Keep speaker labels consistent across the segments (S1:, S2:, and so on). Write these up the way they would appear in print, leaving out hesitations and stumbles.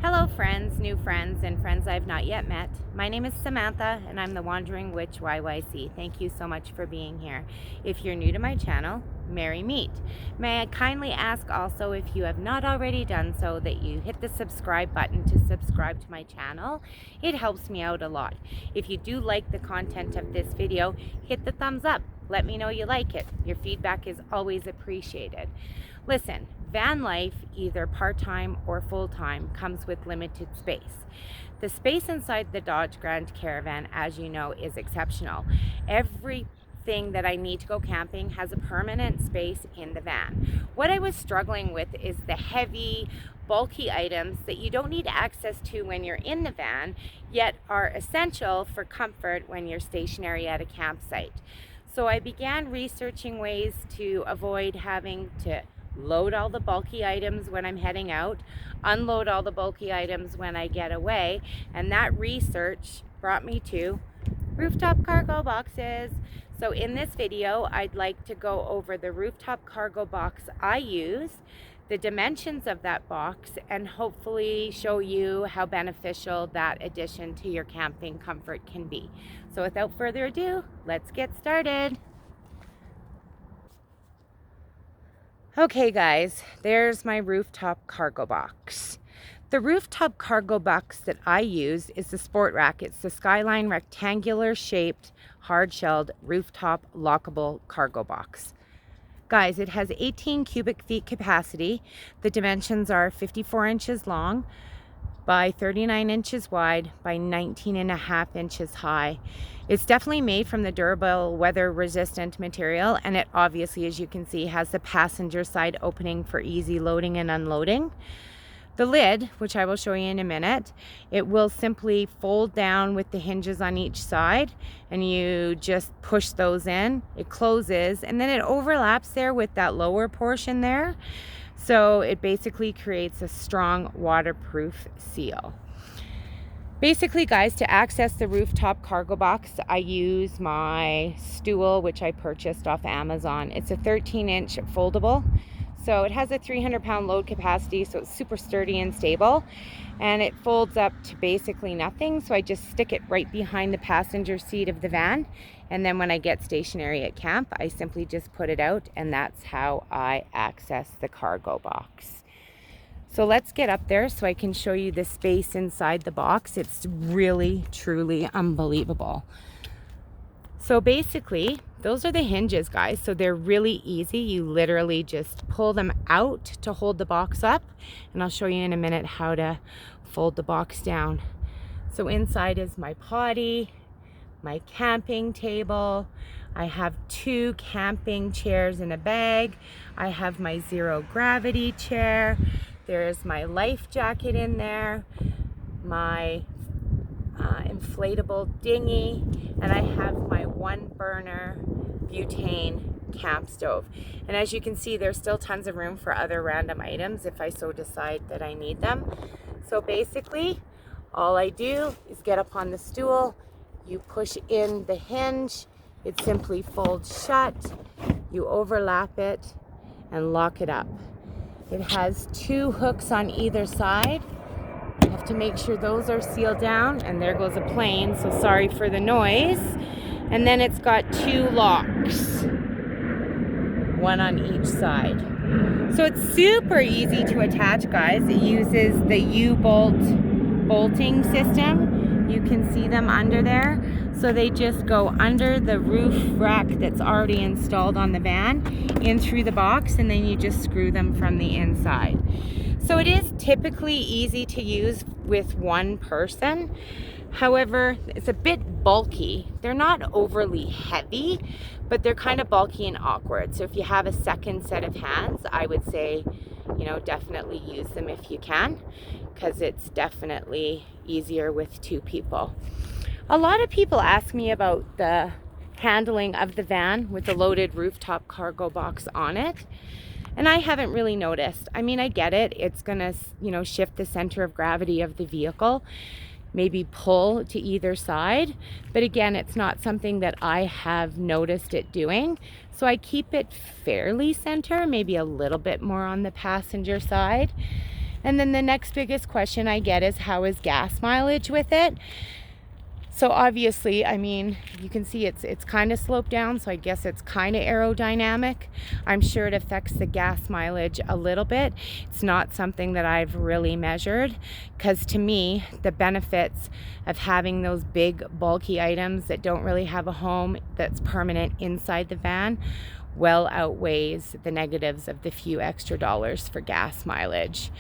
S1: Hello friends, new friends, and friends I've not yet met. My name is Samantha and I'm the Wandering Witch YYC. Thank you so much for being here. If you're new to my channel, merry meet. May I kindly ask also, if you have not already done so, that you hit the subscribe button to subscribe to my channel. It helps me out a lot. If you do like the content of this video, hit the thumbs up. Let me know you like it. Your feedback is always appreciated. Listen, van life, either part-time or full-time, comes with limited space. The space inside the Dodge Grand Caravan, as you know, is exceptional. Everything that I need to go camping has a permanent space in the van. What I was struggling with is the heavy, bulky items that you don't need access to when you're in the van, yet are essential for comfort when you're stationary at a campsite. So I began researching ways to avoid having to load all the bulky items when I'm heading out, unload all the bulky items when I get away, and that research brought me to rooftop cargo boxes. So in this video, I'd like to go over the rooftop cargo box I use, the dimensions of that box, and hopefully show you how beneficial that addition to your camping comfort can be. So without further ado, let's get started. Okay guys, there's my rooftop cargo box. The rooftop cargo box that I use is the Sport Rack. It's the Skyline rectangular shaped, hard-shelled rooftop lockable cargo box. Guys, it has 18 cubic feet capacity. The dimensions are 54 inches long by 39 inches wide by 19.5 inches high. It's definitely made from the durable, weather-resistant material, and it obviously, as you can see, has the passenger side opening for easy loading and unloading. The lid, which I will show you in a minute, it will simply fold down with the hinges on each side, and you just push those in. It closes, and then it overlaps there with that lower portion there. So it basically creates a strong waterproof seal. Basically, guys, to access the rooftop cargo box, I use my stool, which I purchased off Amazon. It's a 13-inch foldable. So it has a 300-pound load capacity, so it's super sturdy and stable. And it folds up to basically nothing. So I just stick it right behind the passenger seat of the van. And then when I get stationary at camp, I simply just put it out, and that's how I access the cargo box. So let's get up there so I can show you the space inside the box. It's really, truly unbelievable. So basically, those are the hinges, guys. So they're really easy. You literally just pull them out to hold the box up. And I'll show you in a minute how to fold the box down. So inside is my potty, my camping table. I have 2 camping chairs in a bag. I have my zero gravity chair. There's my life jacket in there, my inflatable dinghy, and I have my 1-burner butane camp stove. And as you can see, there's still tons of room for other random items if I so decide that I need them. So basically, all I do is get up on the stool, you push in the hinge, it simply folds shut, you overlap it, and lock it up. It has 2 hooks on either side. You have to make sure those are sealed down, and there goes a plane, so sorry for the noise. And then it's got 2 locks, 1 on each side. So it's super easy to attach, guys. It uses the U-bolt bolting system. You can see them under there. So they just go under the roof rack that's already installed on the van, in through the box, and then you just screw them from the inside. So it is typically easy to use with 1 person. However, it's a bit bulky. They're not overly heavy, but they're kind of bulky and awkward. So if you have a second set of hands, I would say, you know, definitely use them if you can, because it's definitely easier with 2 people. A lot of people ask me about the handling of the van with the loaded rooftop cargo box on it. And I haven't really noticed. I mean, I get it. It's gonna, you know, shift the center of gravity of the vehicle, maybe pull to either side. But again, it's not something that I have noticed it doing. So I keep it fairly center, maybe a little bit more on the passenger side. And then the next biggest question I get is, how is gas mileage with it? So obviously, I mean, you can see it's kind of sloped down, so I guess it's kind of aerodynamic. I'm sure it affects the gas mileage a little bit. It's not something that I've really measured, because to me, the benefits of having those big bulky items that don't really have a home that's permanent inside the van well outweighs the negatives of the few extra dollars for gas mileage.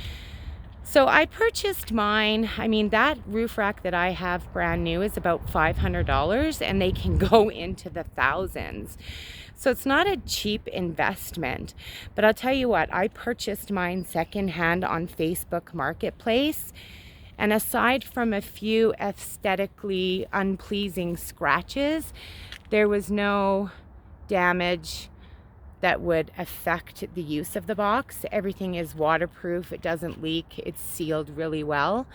S1: So I purchased mine. I mean, that roof rack that I have brand new is about $500, and they can go into the thousands. So it's not a cheap investment. But I'll tell you what, I purchased mine secondhand on Facebook Marketplace. And aside from a few aesthetically unpleasing scratches, there was no damage that would affect the use of the box. Everything is waterproof, it doesn't leak, it's sealed really well.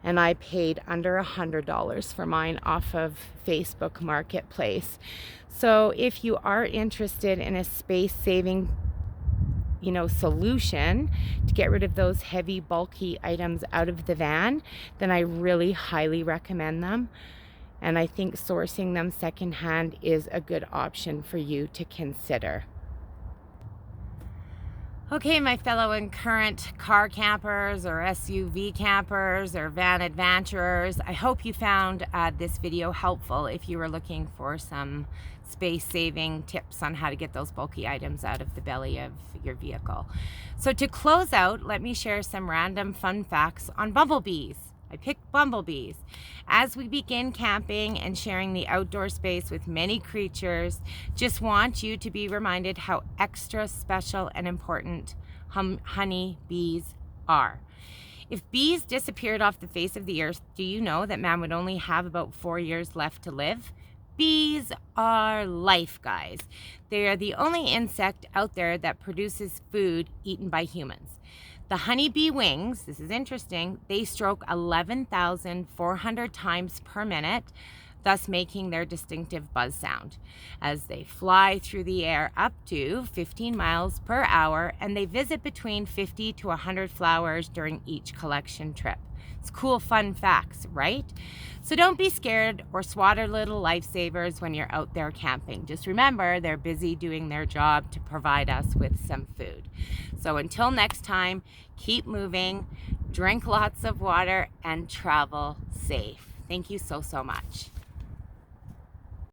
S1: And I paid under $100 for mine off of Facebook Marketplace. So if you are interested in a space-saving, solution to get rid of those heavy, bulky items out of the van, then I really highly recommend them. And I think sourcing them secondhand is a good option for you to consider. Okay, my fellow and current car campers or SUV campers or van adventurers, I hope you found this video helpful if you were looking for some space-saving tips on how to get those bulky items out of the belly of your vehicle. So to close out, let me share some random fun facts on bumblebees. I picked bumblebees. As we begin camping and sharing the outdoor space with many creatures, just want you to be reminded how extra special and important honey bees are. If bees disappeared off the face of the earth, do you know that man would only have about 4 years left to live? Bees are life, guys. They are the only insect out there that produces food eaten by humans. The honeybee wings, this is interesting, they stroke 11,400 times per minute, thus making their distinctive buzz sound as they fly through the air up to 15 miles per hour, and they visit between 50 to 100 flowers during each collection trip. It's cool, fun facts, right? So don't be scared or swatter little lifesavers when you're out there camping. Just remember, they're busy doing their job to provide us with some food. So until next time, keep moving, drink lots of water, and travel safe. Thank you so much.